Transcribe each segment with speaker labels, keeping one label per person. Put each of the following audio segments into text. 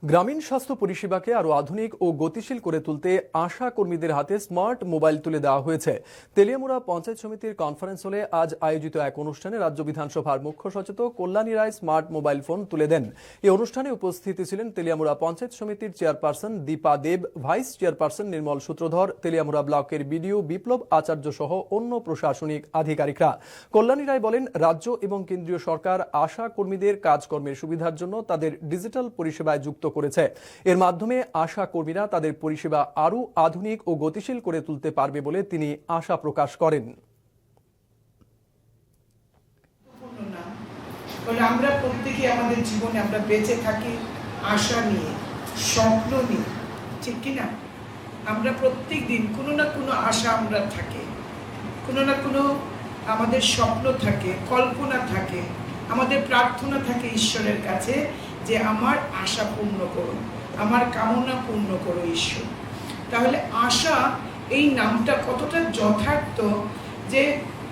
Speaker 1: গ্রামীণ স্বাস্থ্য পরিষেবাকে আরও আধুনিক ও গতিশীল করে তুলতে আশা কর্মীদের হাতে স্মার্ট মোবাইল তুলে দেওয়া হয়েছে। তেলিয়ামুড়া পঞ্চায়েত সমিতির কনফারেন্স হলে আজ আয়োজিত এক অনুষ্ঠানে রাজ্য বিধানসভার মুখ্য সচেতক Kalyani Roy smart mobile phone তুলে দেন। এই অনুষ্ঠানে উপস্থিত ছিলেন তেলিয়ামুড়া পঞ্চায়েত সমিতির চেয়ারপারসন দীপা দেব, ভাইস চেয়ারপারসন নির্মল সূত্রধর, তেলিয়ামুড়া ব্লকের বিডিও বিপ্লব আচার্য সহ অন্য প্রশাসনিক আধিকারিকরা। কল্যাণী রায় বলেন, রাজ্য এবং কেন্দ্রীয় সরকার আশা কর্মীদের কাজকর্মের সুবিধার জন্য তাদের ডিজিটাল পরিষেবায় যুক্ত করেছে। এর মাধ্যমে আশা কর্মীরা তাদের পরিষেবা আরও আধুনিক ও গতিশীল করে তুলতে পারবে বলে তিনি আশা প্রকাশ করেন।
Speaker 2: আমরা প্রত্যেকে আমাদের জীবনে আমরা বেঁচে থাকি আশা নিয়ে, স্বপ্ন নিয়ে, ঠিক কিনা? আমরা প্রত্যেক দিন কোনো না কোনো আশা আমরা থাকে, কোনো না কোনো আমাদের স্বপ্ন থাকে, কল্পনা থাকে, আমাদের প্রার্থনা থাকে ঈশ্বরের কাছে যে আমার আশা পূর্ণ করো, আমার কামনা পূর্ণ করো ঈশ্বর। তাহলে আশা এই নামটা কতটা যথার্থ যে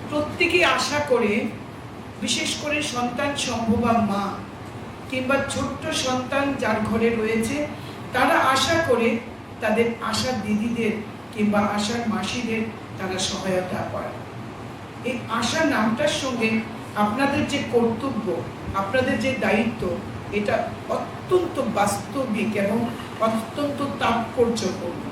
Speaker 2: প্রত্যেকেই আশা করে, বিশেষ করে সন্তান সম্ভবা মা কিংবা ছোট্ট সন্তান যার ঘরে রয়েছে তারা আশা করে তাদের আশার দিদিদের কিংবা আশার মাসিদের তারা সহায়তা করে। এই আশা নামটার সঙ্গে আপনাদের যে কর্তব্য, আপনাদের যে দায়িত্ব, এটা অত্যন্ত বাস্তবিক এবং অত্যন্ত তাৎপর্যপূর্ণ।